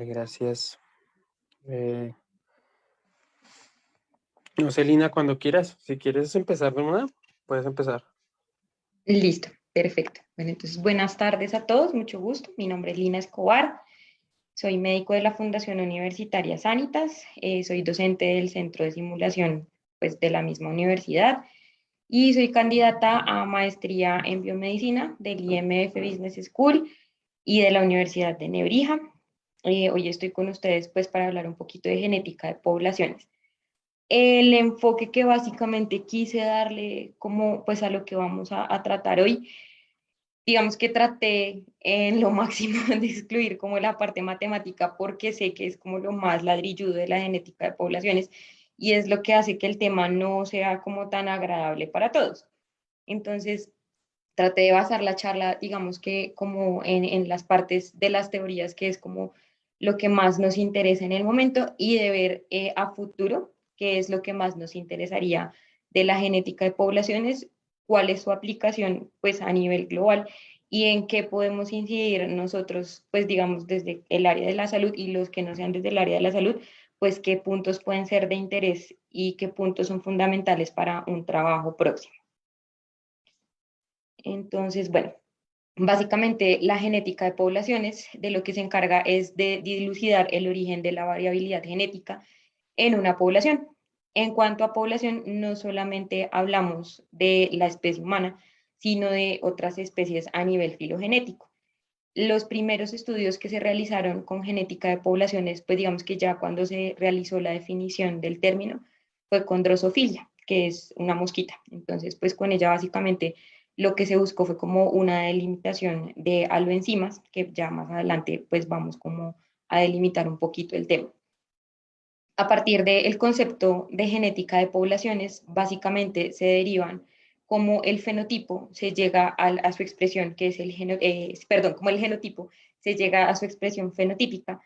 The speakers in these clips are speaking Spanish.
Gracias. Eh, no sé, Lina, cuando quieras. Si quieres empezar de una, puedes empezar. Listo, perfecto. Bueno, entonces buenas tardes a todos, mucho gusto. Mi nombre es Lina Escobar, soy médico de la Fundación Universitaria Sanitas, soy docente del Centro de Simulación pues, de la misma universidad y soy candidata a maestría en biomedicina del IMF Business School y de la Universidad de Nebrija. Hoy estoy con ustedes pues para hablar un poquito de genética de poblaciones. El enfoque que básicamente quise darle como pues a lo que vamos a tratar hoy, digamos que traté en lo máximo de excluir como la parte matemática porque sé que es como lo más ladrilludo de la genética de poblaciones y es lo que hace que el tema no sea como tan agradable para todos. Entonces, traté de basar la charla, digamos que como en las partes de las teorías, que es como lo que más nos interesa en el momento, y de ver a futuro, qué es lo que más nos interesaría de la genética de poblaciones, cuál es su aplicación pues a nivel global y en qué podemos incidir nosotros, pues digamos desde el área de la salud y los que no sean desde el área de la salud, pues qué puntos pueden ser de interés y qué puntos son fundamentales para un trabajo próximo. Entonces, bueno, básicamente, la genética de poblaciones de lo que se encarga es de dilucidar el origen de la variabilidad genética en una población. En cuanto a población, no solamente hablamos de la especie humana, sino de otras especies a nivel filogenético. Los primeros estudios que se realizaron con genética de poblaciones, pues digamos que ya cuando se realizó la definición del término, fue con Drosophila, que es una mosquita. Entonces, pues con ella básicamente lo que se buscó fue como una delimitación de aloenzimas, que ya más adelante pues vamos como a delimitar un poquito el tema. A partir del concepto de genética de poblaciones, básicamente se derivan como el fenotipo se llega a su expresión, que es perdón, como el genotipo se llega a su expresión fenotípica,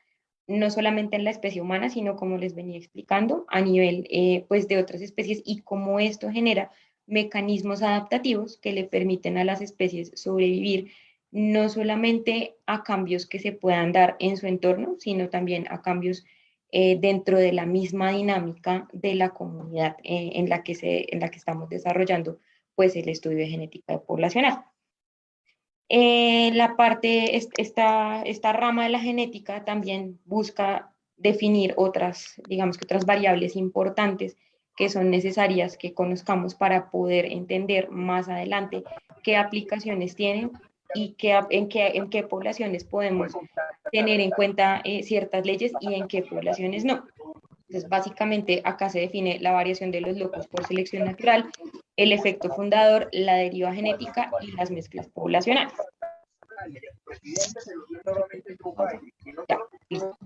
no solamente en la especie humana, sino como les venía explicando, a nivel pues de otras especies y cómo esto genera mecanismos adaptativos que le permiten a las especies sobrevivir no solamente a cambios que se puedan dar en su entorno, sino también a cambios dentro de la misma dinámica de la comunidad en la que estamos desarrollando pues el estudio de genética poblacional. Esta rama de la genética también busca definir otras, digamos que otras variables importantes que son necesarias que conozcamos para poder entender más adelante qué aplicaciones tienen y en qué poblaciones podemos tener en cuenta ciertas leyes y en qué poblaciones no. Entonces, básicamente, acá se define la variación de los locos por selección natural, el efecto fundador, la deriva genética y las mezclas poblacionales. Ya, listo.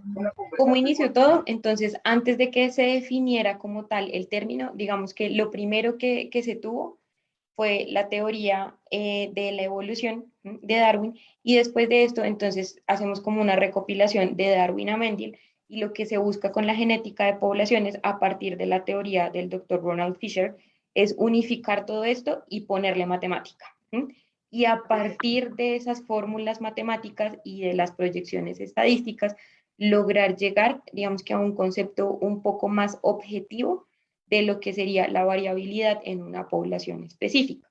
¿Cómo inició todo? Entonces, antes de que se definiera como tal el término, digamos que lo primero que se tuvo fue la teoría de la evolución de Darwin y después de esto, entonces, hacemos como una recopilación de Darwin a Mendel y lo que se busca con la genética de poblaciones a partir de la teoría del doctor Ronald Fisher es unificar todo esto y ponerle matemática. Y a partir de esas fórmulas matemáticas y de las proyecciones estadísticas, lograr llegar, digamos que a un concepto un poco más objetivo de lo que sería la variabilidad en una población específica,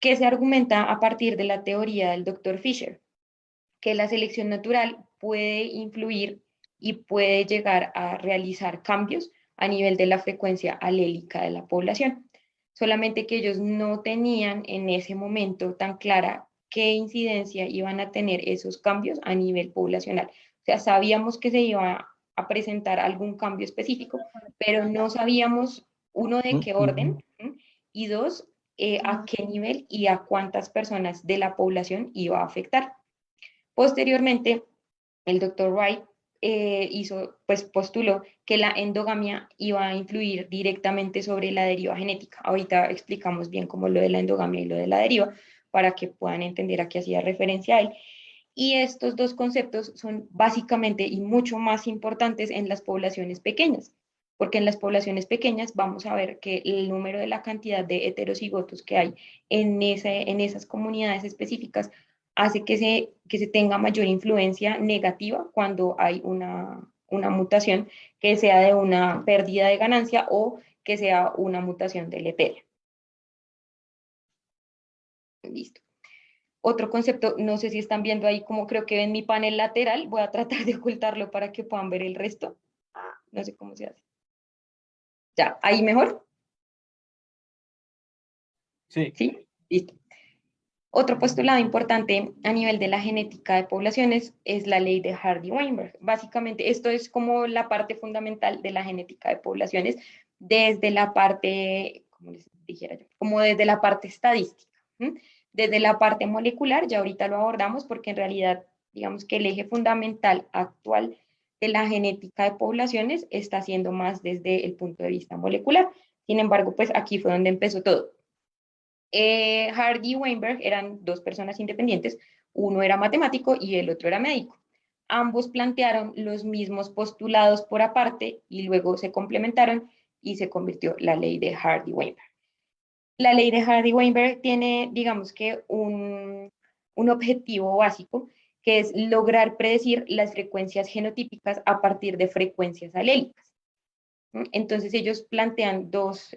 que se argumenta a partir de la teoría del doctor Fisher, que la selección natural puede influir y puede llegar a realizar cambios a nivel de la frecuencia alélica de la población. Solamente que ellos no tenían en ese momento tan clara qué incidencia iban a tener esos cambios a nivel poblacional. O sea, sabíamos que se iba a presentar algún cambio específico, pero no sabíamos, uno, de qué orden, y dos, a qué nivel y a cuántas personas de la población iba a afectar. Posteriormente, el doctor Wright pues postuló que la endogamia iba a influir directamente sobre la deriva genética. Ahorita explicamos bien cómo lo de la endogamia y lo de la deriva para que puedan entender a qué hacía referencia a él. Y estos dos conceptos son básicamente y mucho más importantes en las poblaciones pequeñas, porque en las poblaciones pequeñas vamos a ver que el número de la cantidad de heterocigotos que hay en esas comunidades específicas hace que se tenga mayor influencia negativa cuando hay una mutación que sea de una pérdida de ganancia o que sea una mutación deletérea. Listo. Otro concepto, no sé si están viendo ahí como creo que ven mi panel lateral, voy a tratar de ocultarlo para que puedan ver el resto. No sé cómo se hace. Ya, ahí mejor. Sí. ¿Sí? Listo. Otro postulado importante a nivel de la genética de poblaciones es la ley de Hardy-Weinberg. Básicamente, esto es como la parte fundamental de la genética de poblaciones desde la parte, como les dijera yo, como desde la parte estadística. ¿M? Desde la parte molecular, ya ahorita lo abordamos porque en realidad, digamos que el eje fundamental actual de la genética de poblaciones está siendo más desde el punto de vista molecular. Sin embargo, pues aquí fue donde empezó todo. Hardy y Weinberg eran dos personas independientes, uno era matemático y el otro era médico. Ambos plantearon los mismos postulados por aparte y luego se complementaron y se convirtió la ley de Hardy-Weinberg. La ley de Hardy-Weinberg tiene, digamos que, un objetivo básico, que es lograr predecir las frecuencias genotípicas a partir de frecuencias alélicas. Entonces ellos plantean dos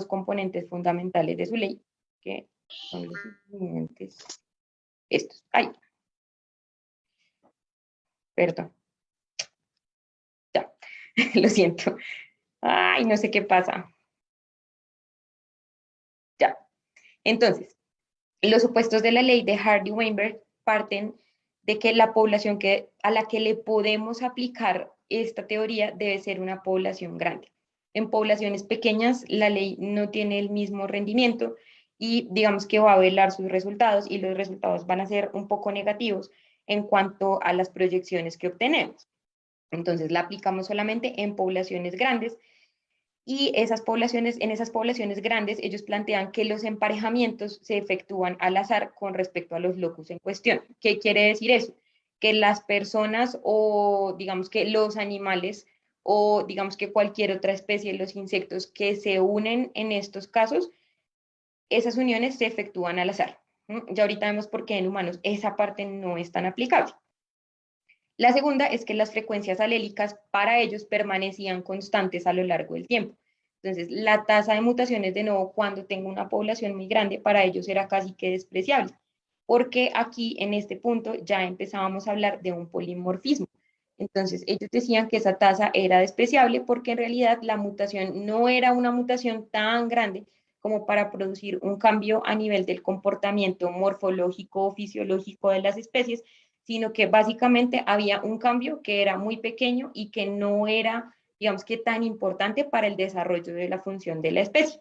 componentes fundamentales de su ley, que son los siguientes. Estos. Ay, perdón. Ya, lo siento. Ay, no sé qué pasa. Ya. Entonces, los supuestos de la ley de Hardy-Weinberg parten de que la población a la que le podemos aplicar esta teoría debe ser una población grande. En poblaciones pequeñas, la ley no tiene el mismo rendimiento y digamos que va a velar sus resultados y los resultados van a ser un poco negativos en cuanto a las proyecciones que obtenemos. Entonces, la aplicamos solamente en poblaciones grandes y en esas poblaciones grandes, ellos plantean que los emparejamientos se efectúan al azar con respecto a los locus en cuestión. ¿Qué quiere decir eso? Que las personas o digamos que los animales o digamos que cualquier otra especie de los insectos que se unen en estos casos, esas uniones se efectúan al azar. Ya ahorita vemos por qué en humanos esa parte no es tan aplicable. La segunda es que las frecuencias alélicas para ellos permanecían constantes a lo largo del tiempo. Entonces, la tasa de mutaciones, de nuevo, cuando tengo una población muy grande, para ellos era casi que despreciable, porque aquí en este punto ya empezábamos a hablar de un polimorfismo. Entonces, ellos decían que esa tasa era despreciable porque en realidad la mutación no era una mutación tan grande como para producir un cambio a nivel del comportamiento morfológico o fisiológico de las especies, sino que básicamente había un cambio que era muy pequeño y que no era, digamos que tan importante para el desarrollo de la función de la especie.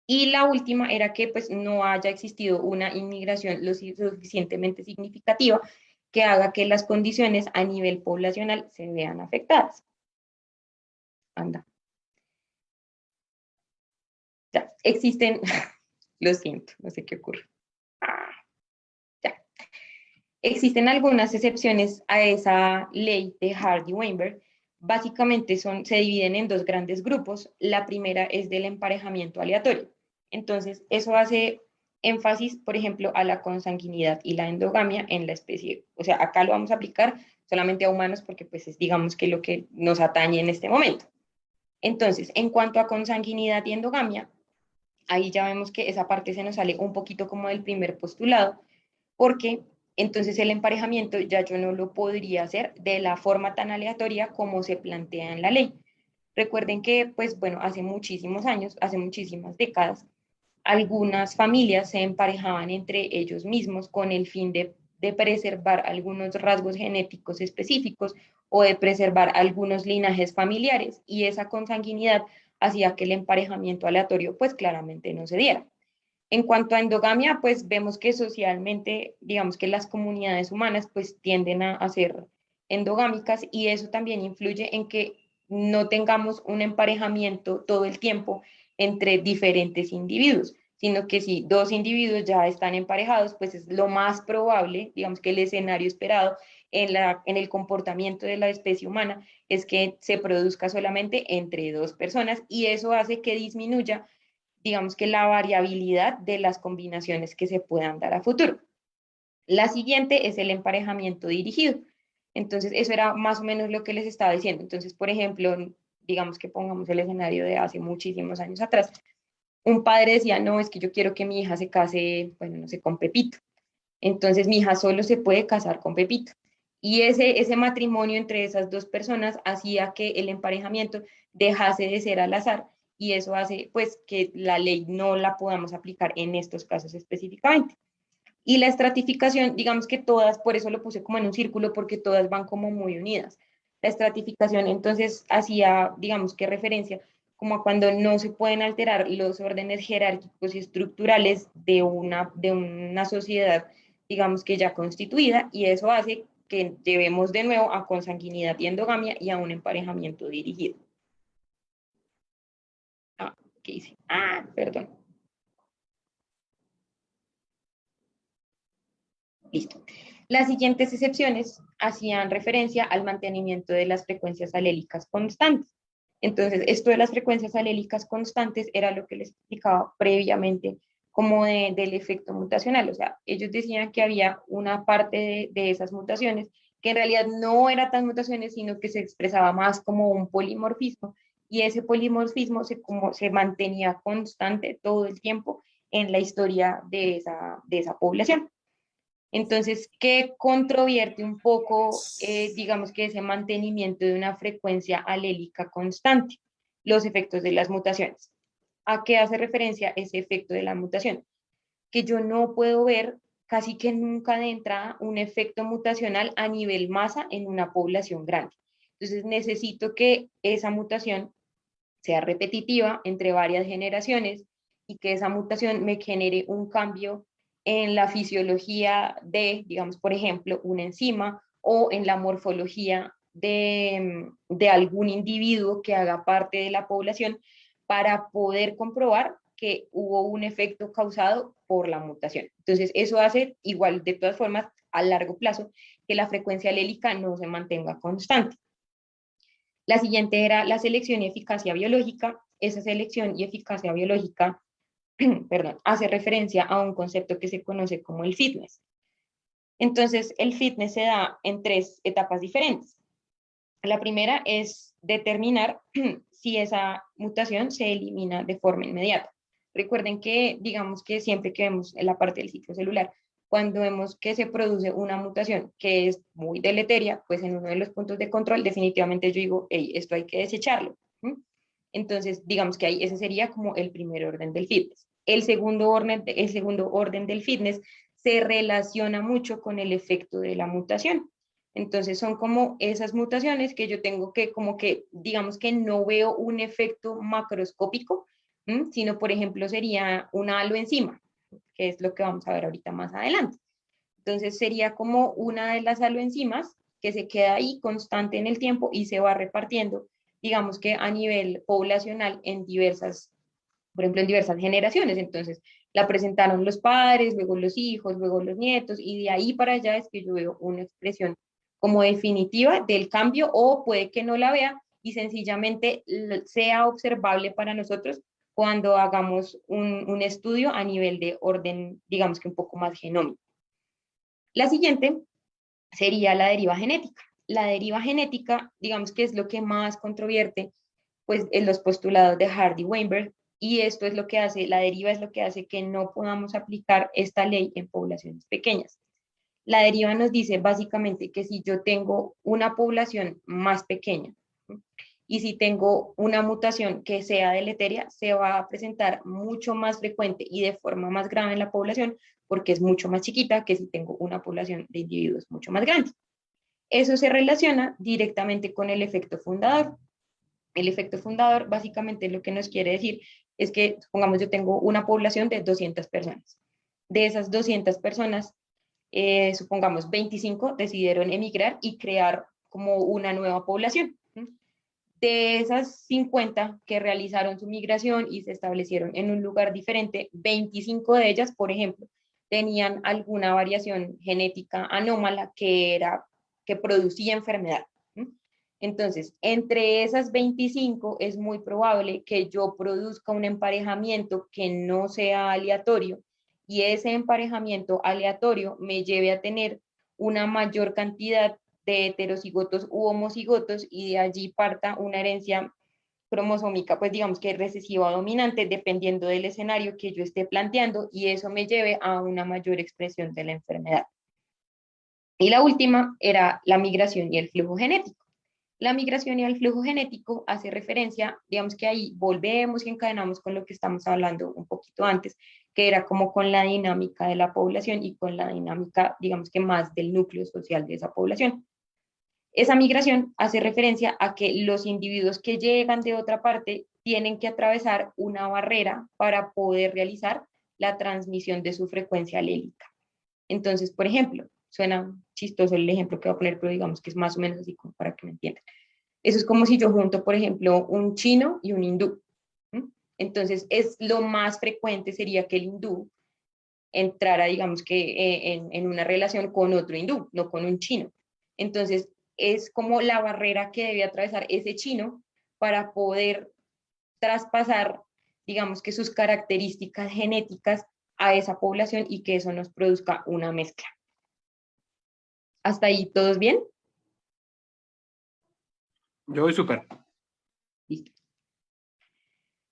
Y la última era que pues no haya existido una inmigración lo suficientemente significativa que haga que las condiciones a nivel poblacional se vean afectadas. Anda. Ya, existen, lo siento, no sé qué ocurre. Ah, ya. Existen algunas excepciones a esa ley de Hardy-Weinberg. Básicamente se dividen en dos grandes grupos. La primera es del emparejamiento aleatorio. Entonces, eso hace énfasis, por ejemplo, a la consanguinidad y la endogamia en la especie. O sea, acá lo vamos a aplicar solamente a humanos porque pues es, digamos, que lo que nos atañe en este momento. Entonces, en cuanto a consanguinidad y endogamia, ahí ya vemos que esa parte se nos sale un poquito como del primer postulado, porque entonces el emparejamiento ya yo no lo podría hacer de la forma tan aleatoria como se plantea en la ley. Recuerden que, pues bueno, hace muchísimos años, hace muchísimas décadas, algunas familias se emparejaban entre ellos mismos con el fin de preservar algunos rasgos genéticos específicos o de preservar algunos linajes familiares y esa consanguinidad hacía que el emparejamiento aleatorio pues claramente no se diera. En cuanto a endogamia, pues vemos que socialmente, digamos que las comunidades humanas pues tienden a ser endogámicas y eso también influye en que no tengamos un emparejamiento todo el tiempo entre diferentes individuos, sino que si dos individuos ya están emparejados, pues es lo más probable, digamos que el escenario esperado en el comportamiento de la especie humana es que se produzca solamente entre dos personas y eso hace que disminuya digamos que la variabilidad de las combinaciones que se puedan dar a futuro. La siguiente es el emparejamiento dirigido. Entonces, eso era más o menos lo que les estaba diciendo. Entonces, por ejemplo, digamos que pongamos el escenario de hace muchísimos años atrás. Un padre decía, no, es que yo quiero que mi hija se case, bueno, no sé, con Pepito. Entonces, mi hija solo se puede casar con Pepito. Y ese matrimonio entre esas dos personas hacía que el emparejamiento dejase de ser al azar y eso hace pues que la ley no la podamos aplicar en estos casos específicamente. Y la estratificación, digamos que todas, por eso lo puse como en un círculo, porque todas van como muy unidas. La estratificación entonces hacía, digamos que referencia como a cuando no se pueden alterar los órdenes jerárquicos y estructurales de una sociedad, digamos que ya constituida, y eso hace que llevemos de nuevo a consanguinidad y endogamia y a un emparejamiento dirigido. Ah, ¿qué hice? Ah, perdón. Listo. Las siguientes excepciones hacían referencia al mantenimiento de las frecuencias alélicas constantes. Entonces, esto de las frecuencias alélicas constantes era lo que les explicaba previamente como del efecto mutacional. O sea, ellos decían que había una parte de esas mutaciones que en realidad no era tan mutaciones, sino que se expresaba más como un polimorfismo, y ese polimorfismo se mantenía constante todo el tiempo en la historia de esa población. Entonces, ¿qué controvierte un poco, digamos que ese mantenimiento de una frecuencia alélica constante? Los efectos de las mutaciones. ¿A qué hace referencia ese efecto de la mutación? Que yo no puedo ver casi que nunca de entrada un efecto mutacional a nivel masa en una población grande. Entonces, necesito que esa mutación sea repetitiva entre varias generaciones y que esa mutación me genere un cambio en la fisiología de, digamos, por ejemplo, una enzima o en la morfología de algún individuo que haga parte de la población para poder comprobar que hubo un efecto causado por la mutación. Entonces, eso hace igual, de todas formas, a largo plazo, que la frecuencia alélica no se mantenga constante. La siguiente era la selección y eficacia biológica. Esa selección y eficacia biológica, perdón, hace referencia a un concepto que se conoce como el fitness. Entonces, el fitness se da en tres etapas diferentes. La primera es determinar si esa mutación se elimina de forma inmediata. Recuerden que, digamos que siempre que vemos en la parte del ciclo celular, cuando vemos que se produce una mutación que es muy deleteria, pues en uno de los puntos de control definitivamente yo digo, hey, esto hay que desecharlo. Entonces, digamos que ahí ese sería como el primer orden del fitness. El segundo orden del fitness se relaciona mucho con el efecto de la mutación. Entonces son como esas mutaciones que yo tengo que, como que, digamos que no veo un efecto macroscópico, sino por ejemplo sería una aloenzima, que es lo que vamos a ver ahorita más adelante. Entonces sería como una de las aloenzimas que se queda ahí constante en el tiempo y se va repartiendo, digamos que a nivel poblacional en diversas, por ejemplo, en diversas generaciones. Entonces la presentaron los padres, luego los hijos, luego los nietos, y de ahí para allá es que yo veo una expresión como definitiva del cambio, o puede que no la vea y sencillamente sea observable para nosotros cuando hagamos un estudio a nivel de orden, digamos que un poco más genómico. La siguiente sería la deriva genética. La deriva genética, digamos que es lo que más controvierte, pues en los postulados de Hardy-Weinberg, y esto es lo que hace, la deriva es lo que hace que no podamos aplicar esta ley en poblaciones pequeñas. La deriva nos dice básicamente que si yo tengo una población más pequeña, ¿sí?, y si tengo una mutación que sea deleteria, se va a presentar mucho más frecuente y de forma más grave en la población, porque es mucho más chiquita que si tengo una población de individuos mucho más grande. Eso se relaciona directamente con el efecto fundador. El efecto fundador básicamente lo que nos quiere decir es que, supongamos, yo tengo una población de 200 personas. De esas 200 personas, supongamos 25 decidieron emigrar y crear como una nueva población. De esas 50 que realizaron su migración y se establecieron en un lugar diferente, 25 de ellas, por ejemplo, tenían alguna variación genética anómala que producía enfermedad. Entonces, entre esas 25 es muy probable que yo produzca un emparejamiento que no sea aleatorio y ese emparejamiento aleatorio me lleve a tener una mayor cantidad de heterocigotos u homocigotos y de allí parta una herencia cromosómica, pues digamos que recesiva o dominante, dependiendo del escenario que yo esté planteando, y eso me lleve a una mayor expresión de la enfermedad. Y la última era la migración y el flujo genético. La migración y el flujo genético hace referencia, digamos que ahí volvemos y encadenamos con lo que estamos hablando un poquito antes, que era como con la dinámica de la población y con la dinámica, digamos que más del núcleo social de esa población. Esa migración hace referencia a que los individuos que llegan de otra parte tienen que atravesar una barrera para poder realizar la transmisión de su frecuencia alélica. Entonces, por ejemplo, suena chistoso el ejemplo que voy a poner, pero digamos que es más o menos así como para que me entiendan. Eso es como si yo junto, por ejemplo, un chino y un hindú. Entonces, es lo más frecuente sería que el hindú entrara, digamos que en una relación con otro hindú, no con un chino. Entonces, es como la barrera que debe atravesar ese chino para poder traspasar, digamos que sus características genéticas a esa población y que eso nos produzca una mezcla. ¿Hasta ahí todos bien? Yo voy súper. Listo.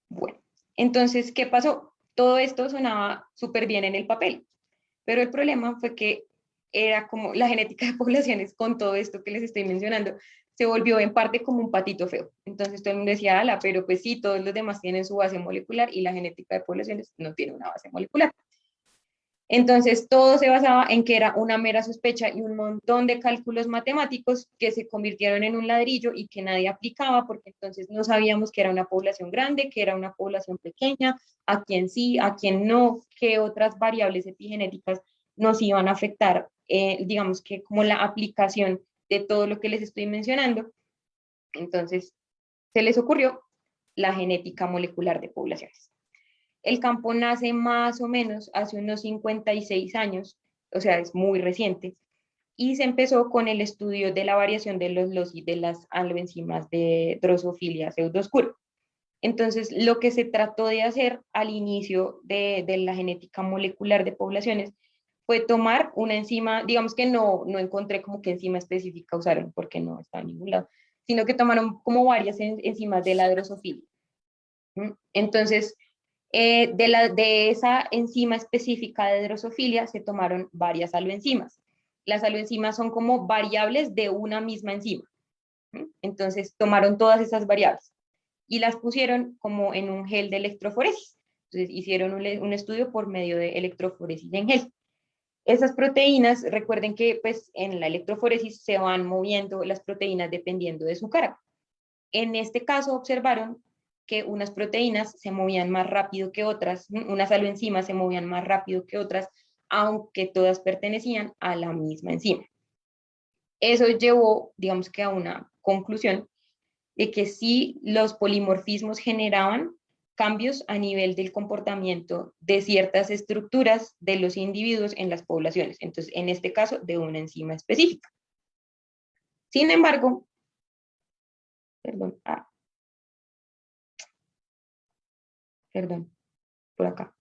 Bueno, entonces, ¿qué pasó? Todo esto sonaba súper bien en el papel, pero el problema fue que era como la genética de poblaciones con todo esto que les estoy mencionando, se volvió en parte como un patito feo. Entonces todo el mundo decía, ala, pero pues sí, todos los demás tienen su base molecular y la genética de poblaciones no tiene una base molecular. Entonces, todo se basaba en que era una mera sospecha y un montón de cálculos matemáticos que se convirtieron en un ladrillo y que nadie aplicaba porque entonces no sabíamos que era una población grande, que era una población pequeña, a quién sí, a quién no, qué otras variables epigenéticas nos iban a afectar, digamos que como la aplicación de todo lo que les estoy mencionando. Entonces, se les ocurrió la genética molecular de poblaciones. El campo nace más o menos hace unos 56 años, o sea, es muy reciente, y se empezó con el estudio de la variación de los loci de las aloenzimas de Drosophila pseudoscuro. Entonces, lo que se trató de hacer al inicio de la genética molecular de poblaciones fue tomar una enzima, digamos que no encontré como qué enzima específica usaron, porque no está en ningún lado, sino que tomaron como varias enzimas de la drosofilia. Entonces, de esa enzima específica de drosofilia se tomaron varias aloenzimas. Las aloenzimas son como variables de una misma enzima. Entonces tomaron todas esas variables y las pusieron como en un gel de electroforesis. Entonces hicieron un estudio por medio de electroforesis en gel. Esas proteínas, recuerden que pues en la electroforesis se van moviendo las proteínas dependiendo de su carga. En este caso observaron que unas proteínas se movían más rápido que otras, unas aloenzimas se movían más rápido que otras, aunque todas pertenecían a la misma enzima. Eso llevó, digamos que a una conclusión de que sí los polimorfismos generaban cambios a nivel del comportamiento de ciertas estructuras de los individuos en las poblaciones, entonces en este caso de una enzima específica. Sin embargo, perdón, por acá.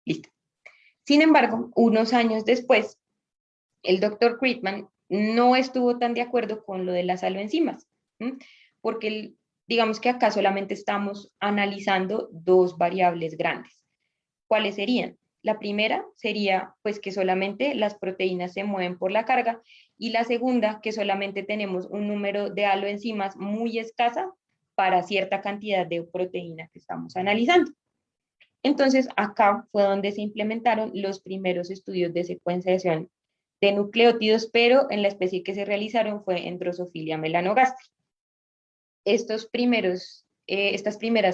Listo. Sin embargo, unos años después, el doctor Friedman no estuvo tan de acuerdo con lo de las aloenzimas, porque digamos que acá solamente estamos analizando dos variables grandes. ¿Cuáles serían? La primera sería pues que solamente las proteínas se mueven por la carga y la segunda que solamente tenemos un número de aloenzimas muy escasa para cierta cantidad de proteína que estamos analizando. Entonces, acá fue donde se implementaron los primeros estudios de secuenciación de nucleótidos, pero en la especie que se realizaron fue en Drosophila melanogaster. Estas primeras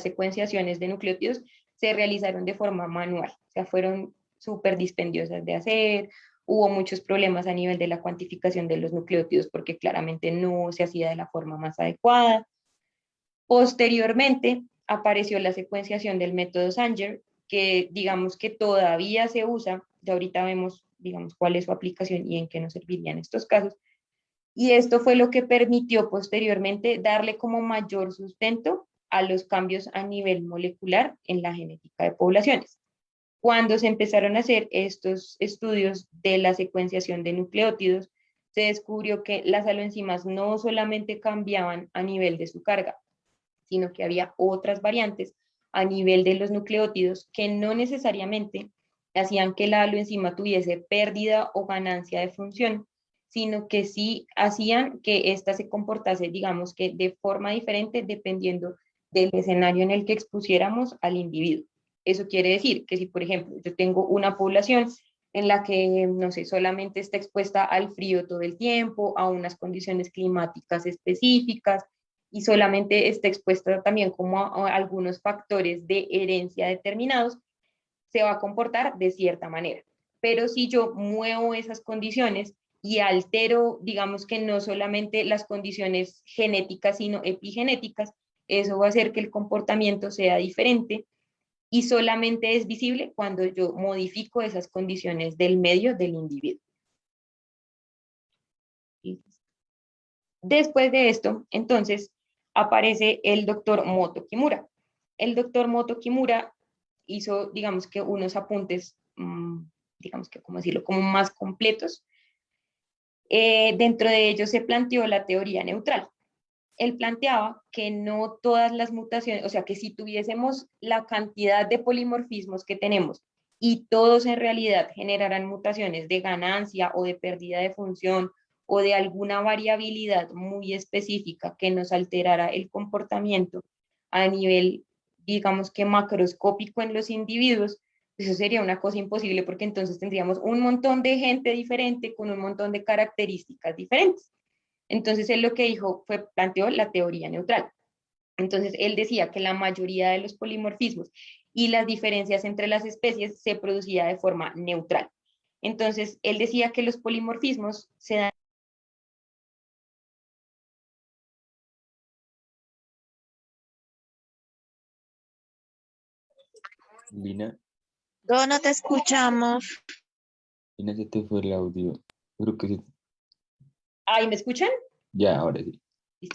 secuenciaciones de nucleótidos se realizaron de forma manual, o sea, fueron súper dispendiosas de hacer, hubo muchos problemas a nivel de la cuantificación de los nucleótidos porque claramente no se hacía de la forma más adecuada. Posteriormente apareció la secuenciación del método Sanger, que digamos que todavía se usa, ya ahorita vemos, digamos, cuál es su aplicación y en qué nos serviría en estos casos. Y esto fue lo que permitió posteriormente darle como mayor sustento a los cambios a nivel molecular en la genética de poblaciones. Cuando se empezaron a hacer estos estudios de la secuenciación de nucleótidos, se descubrió que las aloenzimas no solamente cambiaban a nivel de su carga, sino que había otras variantes a nivel de los nucleótidos que no necesariamente hacían que la aloenzima tuviese pérdida o ganancia de función, sino que sí hacían que ésta se comportase, digamos que de forma diferente dependiendo del escenario en el que expusiéramos al individuo. Eso quiere decir que si, por ejemplo, yo tengo una población en la que, no sé, solamente está expuesta al frío todo el tiempo, a unas condiciones climáticas específicas, y solamente está expuesta también como a algunos factores de herencia determinados, se va a comportar de cierta manera. Pero si yo muevo esas condiciones y altero, digamos que no solamente las condiciones genéticas, sino epigenéticas, eso va a hacer que el comportamiento sea diferente y solamente es visible cuando yo modifico esas condiciones del medio del individuo. Después de esto, entonces, aparece el doctor Moto Kimura. El doctor Moto Kimura hizo, digamos que unos apuntes, digamos que, ¿cómo decirlo?, como más completos. Dentro de ellos se planteó la teoría neutral. Él planteaba que no todas las mutaciones, o sea, que si tuviésemos la cantidad de polimorfismos que tenemos y todos en realidad generaran mutaciones de ganancia o de pérdida de función o de alguna variabilidad muy específica que nos alterara el comportamiento a nivel, digamos que macroscópico en los individuos, eso sería una cosa imposible porque entonces tendríamos un montón de gente diferente con un montón de características diferentes. Entonces él lo que dijo fue, planteó la teoría neutral. Entonces él decía que la mayoría de los polimorfismos y las diferencias entre las especies se producía de forma neutral. Entonces él decía que los polimorfismos se dan. Lina, No, no te escuchamos. Lina, se te fue el audio. Creo que sí. ¿Ahí me escuchan? Ya, ahora sí.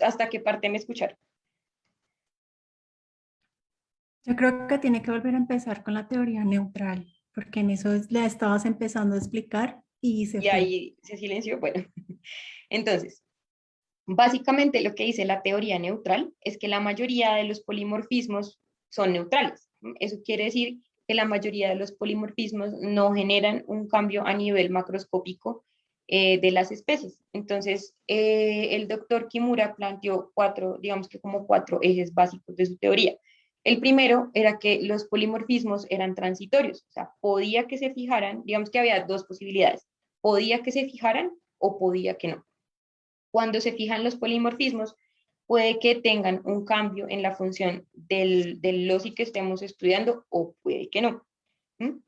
¿Hasta qué parte me escucharon? Yo creo que tiene que volver a empezar con la teoría neutral, porque en eso la estabas empezando a explicar y se Y fue. ahí se silenció. Bueno, entonces, básicamente lo que dice la teoría neutral es que la mayoría de los polimorfismos son neutrales. Eso quiere decir que la mayoría de los polimorfismos no generan un cambio a nivel macroscópico de las especies. Entonces, el doctor Kimura planteó cuatro, digamos que como cuatro ejes básicos de su teoría. El primero era que los polimorfismos eran transitorios, o sea, podía que se fijaran, digamos que había dos posibilidades, podía que se fijaran o podía que no. Cuando se fijan los polimorfismos, puede que tengan un cambio en la función del loci que estemos estudiando o puede que no. ¿Mm?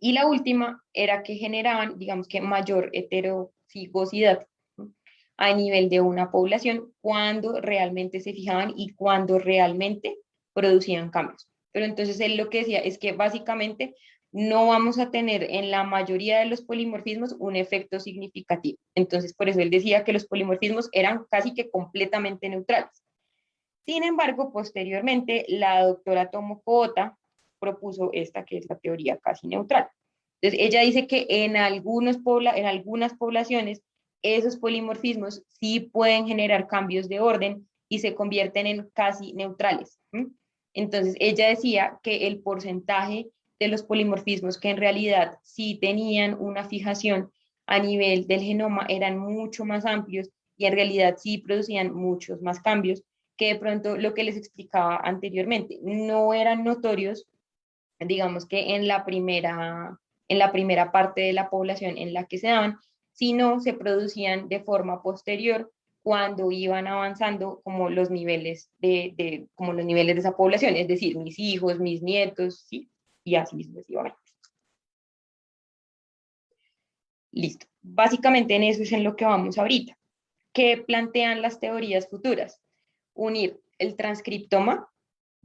Y la última era que generaban, digamos que mayor heterocigosidad, ¿no?, a nivel de una población cuando realmente se fijaban y cuando realmente producían cambios. Pero entonces él lo que decía es que básicamente no vamos a tener en la mayoría de los polimorfismos un efecto significativo. Entonces por eso él decía que los polimorfismos eran casi que completamente neutrales. Sin embargo, posteriormente, la doctora Tomoko Ota propuso esta que es la teoría casi neutral. Entonces, ella dice que en algunas poblaciones esos polimorfismos sí pueden generar cambios de orden y se convierten en casi neutrales. Entonces, ella decía que el porcentaje de los polimorfismos que en realidad sí tenían una fijación a nivel del genoma eran mucho más amplios y en realidad sí producían muchos más cambios que de pronto lo que les explicaba anteriormente, no eran notorios, digamos que en la primera parte de la población en la que se daban, sino se producían de forma posterior cuando iban avanzando como los niveles como los niveles de esa población, es decir, mis hijos, mis nietos, ¿sí? Y así sucesivamente. Listo. Básicamente en eso es en lo que vamos ahorita. ¿Qué plantean las teorías futuras? Unir el transcriptoma,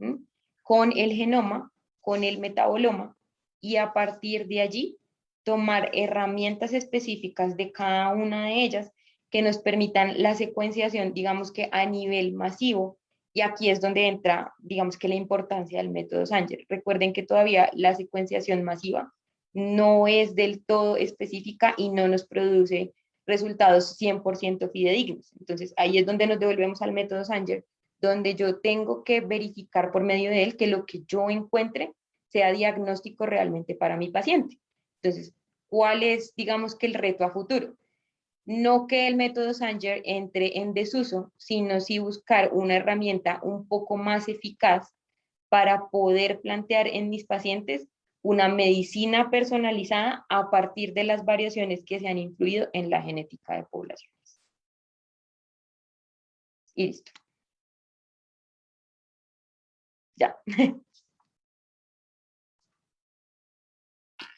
¿m?, con el genoma, con el metaboloma, y a partir de allí tomar herramientas específicas de cada una de ellas que nos permitan la secuenciación, digamos que a nivel masivo, Y aquí es donde entra, digamos que la importancia del método Sanger. Recuerden que todavía la secuenciación masiva no es del todo específica y no nos produce resultados 100% fidedignos. Entonces, ahí es donde nos devolvemos al método Sanger, donde yo tengo que verificar por medio de él que lo que yo encuentre sea diagnóstico realmente para mi paciente. Entonces, ¿cuál es, digamos que el reto a futuro? No que el método Sanger entre en desuso, sino sí buscar una herramienta un poco más eficaz para poder plantear en mis pacientes una medicina personalizada a partir de las variaciones que se han influido en la genética de poblaciones. Y listo. Ya.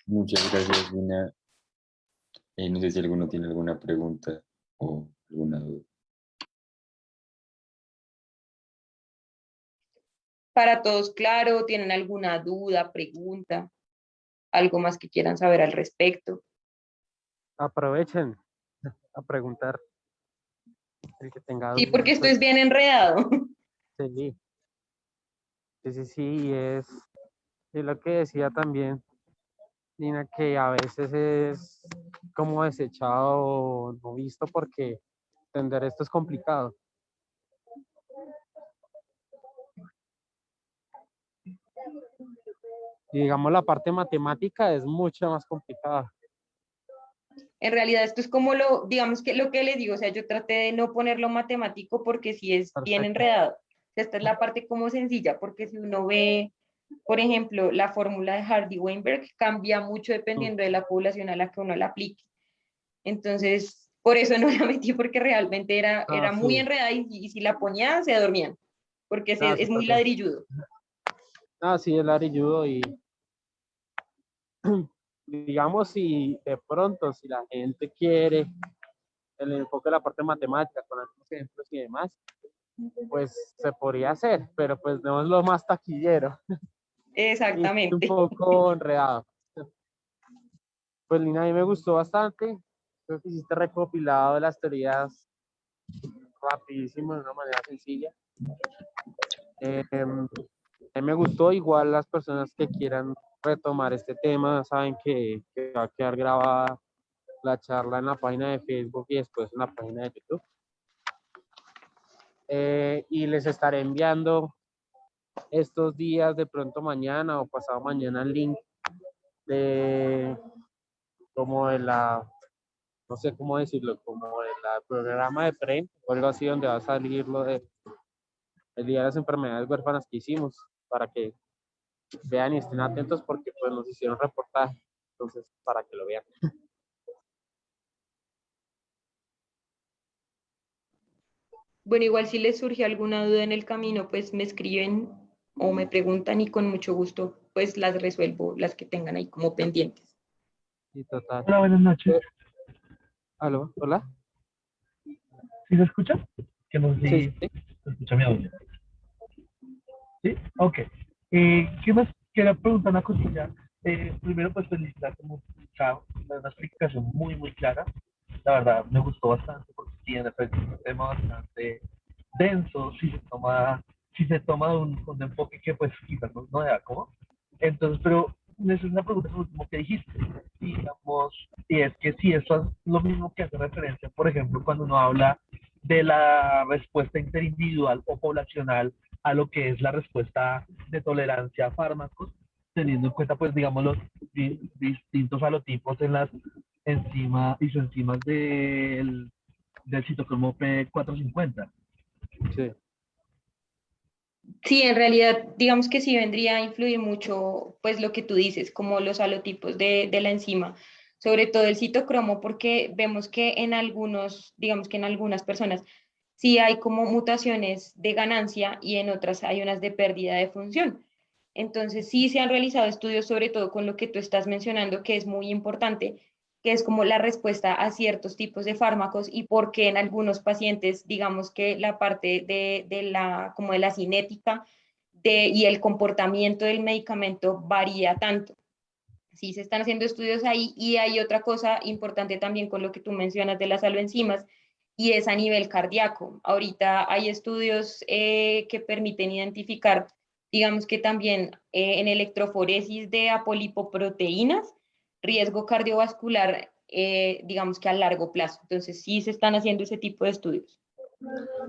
Muchas gracias, Lina. No sé si alguno tiene alguna pregunta o alguna duda. Para todos, claro, ¿tienen alguna duda, pregunta, algo más que quieran saber al respecto? Aprovechen a preguntar. El que tenga Sí, dudas, porque esto pues, es bien enredado. sí. Sí, es lo que decía también, Lina, que a veces es como desechado o no visto porque entender esto es complicado. Y digamos la parte matemática es mucho más complicada. En realidad esto es como digamos que lo que les digo, o sea, yo traté de no ponerlo matemático porque sí es bien Perfecto. enredado. Esta es la parte como sencilla, porque si uno ve, por ejemplo, la fórmula de Hardy-Weinberg cambia mucho dependiendo de la población a la que uno la aplique. Entonces, por eso no la metí, porque realmente era muy Sí. enredada y si la ponía se dormían, porque Sí, es muy total. ladrilludo. Sí, el arilludo y digamos si de pronto, si la gente quiere el enfoque de la parte matemática con algunos ejemplos y demás, pues se podría hacer, pero pues no es lo más taquillero y es un Exactamente. poco enredado. Pues Lina, a mí me gustó bastante, creo que hiciste recopilado de las teorías rapidísimo, de una manera sencilla. A mí me gustó, igual las personas que quieran retomar este tema saben que va a quedar grabada la charla en la página de Facebook y después en la página de YouTube. Y les estaré enviando estos días, de pronto mañana o pasado mañana, el link de como de la, no sé cómo decirlo, como de la programa de PRE o algo así, donde va a salir lo de el Día de las Enfermedades Huérfanas que hicimos, para que vean y estén atentos porque pues nos hicieron reportaje, entonces para que lo vean. Bueno, igual si les surge alguna duda en el camino, pues me escriben o me preguntan y con mucho gusto pues las resuelvo, las que tengan ahí como pendientes. Sí, total. Hola, buenas noches. ¿Aló? ¿Hola? ¿Sí se escucha? Que no sé Sí, si sí. se escucha mi audio. ¿Sí? Ok. ¿Qué más? Quería preguntar una cosilla. Primero, pues felicitar como una explicación muy, muy clara. La verdad, me gustó bastante porque sí, en efecto, es un tema bastante denso, si se toma con un enfoque que pues quizás no da como. Entonces, pero es una pregunta por último que dijiste, digamos, y es que si eso es lo mismo que hace referencia, por ejemplo, cuando uno habla de la respuesta interindividual o poblacional a lo que es la respuesta de tolerancia a fármacos, teniendo en cuenta, pues, digamos, los distintos alotipos en las isoenzimas del citocromo P450. Sí. Sí, en realidad, digamos que sí vendría a influir mucho, pues lo que tú dices, como los halotipos de la enzima, sobre todo el citocromo, porque vemos que en algunos, digamos que en algunas personas sí hay como mutaciones de ganancia y en otras hay unas de pérdida de función. Entonces sí se han realizado estudios, sobre todo con lo que tú estás mencionando, que es muy importante, que es como la respuesta a ciertos tipos de fármacos y por qué en algunos pacientes, digamos que la parte como de la cinética y el comportamiento del medicamento varía tanto. Sí, se están haciendo estudios ahí y hay otra cosa importante también con lo que tú mencionas de las aloenzimas y es a nivel cardíaco. Ahorita hay estudios que permiten identificar, digamos que también en electroforesis de apolipoproteínas, riesgo cardiovascular, digamos que a largo plazo. Entonces sí se están haciendo ese tipo de estudios.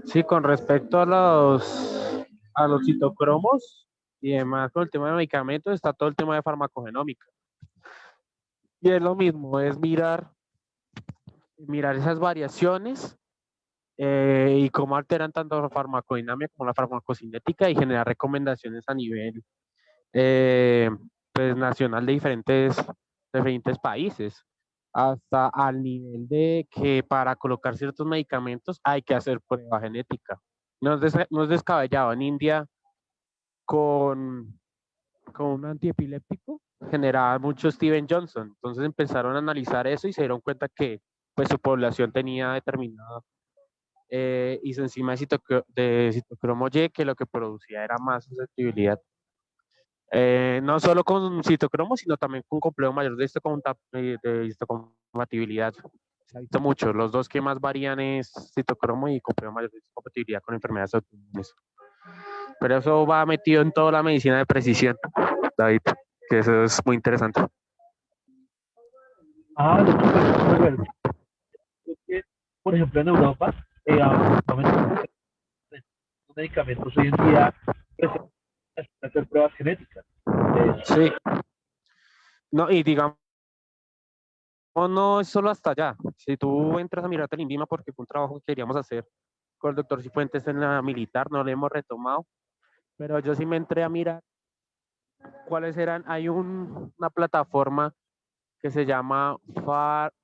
Sí, con respecto a los citocromos y demás, con el tema de medicamentos, está todo el tema de farmacogenómica. Y es lo mismo, es mirar esas variaciones y cómo alteran tanto la farmacodinámica como la farmacocinética y generar recomendaciones a nivel pues, nacional de diferentes países, hasta al nivel de que para colocar ciertos medicamentos hay que hacer prueba genética. No es descabellado. En India, con un antiepiléptico, generaba mucho Steven Johnson. Entonces empezaron a analizar eso y se dieron cuenta que pues, su población tenía determinada isenzima de citocromo Y, que lo que producía era más susceptibilidad. No solo con citocromo, sino también con complejo mayor de histocompatibilidad. Se ha visto mucho. Los dos que más varían es citocromo y complejo mayor de histocompatibilidad con enfermedades autoinmunes. Pero eso va metido en toda la medicina de precisión, David, que eso es muy interesante. Ah, no, súper bueno. Es que, por ejemplo, en Europa, actualmente, los medicamentos hoy en día pues, hacer pruebas genéticas. Sí. No, y digamos, no es solo hasta allá. Si tú entras a mirarte el INVIMA, porque fue un trabajo que queríamos hacer con el doctor Cifuentes en la militar, no lo hemos retomado, pero yo sí me entré a mirar cuáles eran. Hay una plataforma que se llama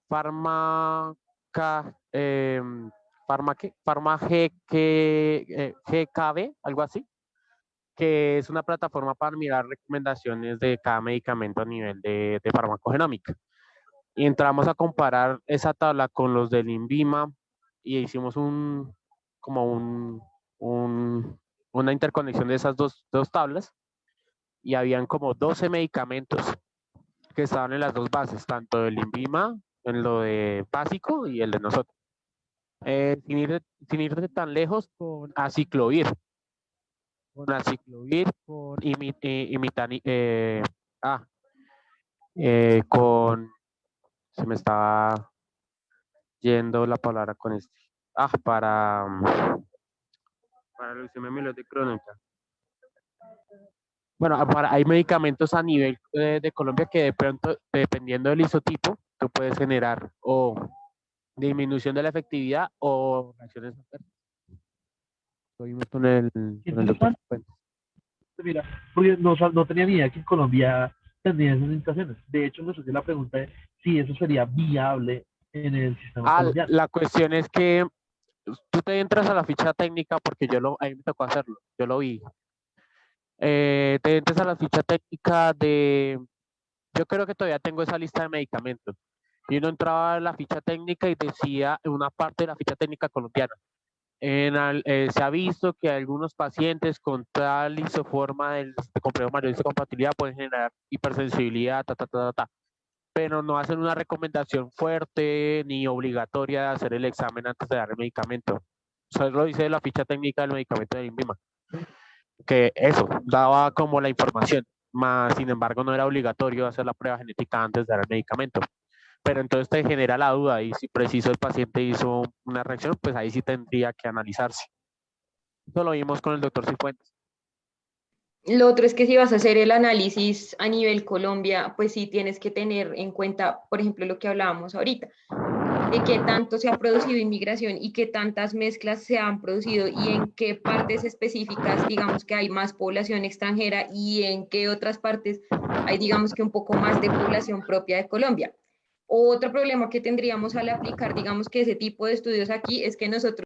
Pharma GKB, algo así, que es una plataforma para mirar recomendaciones de cada medicamento a nivel de farmacogenómica. Y entramos a comparar esa tabla con los del INVIMA y hicimos una interconexión de esas dos tablas y habían como 12 medicamentos que estaban en las dos bases, tanto del INVIMA, en lo de básico y el de nosotros. Sin ir de tan lejos, con aciclovir, con con, se me estaba yendo la palabra con este. Para leucemia mieloide crónica. Bueno, hay medicamentos a nivel de Colombia que de pronto, dependiendo del isotipo, tú puedes generar o disminución de la efectividad o reacciones adversas. Lo vimos con el doctor Fuentes. Mira, porque no tenía ni idea que en Colombia tendría esas indicaciones. De hecho, me surgió la pregunta de si eso sería viable en el sistema colombiano. La cuestión es que tú te entras a la ficha técnica porque a mí me tocó hacerlo, yo lo vi. Te entras a la ficha técnica yo creo que todavía tengo esa lista de medicamentos. Y uno entraba a la ficha técnica y decía en una parte de la ficha técnica colombiana. Se ha visto que algunos pacientes con tal isoforma de complejo mayor de compatibilidad pueden generar hipersensibilidad, pero no hacen una recomendación fuerte ni obligatoria de hacer el examen antes de dar el medicamento. Solo dice la ficha técnica del medicamento de INVIMA, que eso daba como la información, más sin embargo no era obligatorio hacer la prueba genética antes de dar el medicamento. Pero entonces te genera la duda y si preciso el paciente hizo una reacción, pues ahí sí tendría que analizarse. Eso lo vimos con el doctor Cifuentes. Lo otro es que si vas a hacer el análisis a nivel Colombia, pues sí tienes que tener en cuenta, por ejemplo, lo que hablábamos ahorita, de qué tanto se ha producido inmigración y qué tantas mezclas se han producido y en qué partes específicas, digamos que hay más población extranjera y en qué otras partes hay, digamos que un poco más de población propia de Colombia. Otro problema que tendríamos al aplicar, digamos que ese tipo de estudios aquí es que nosotros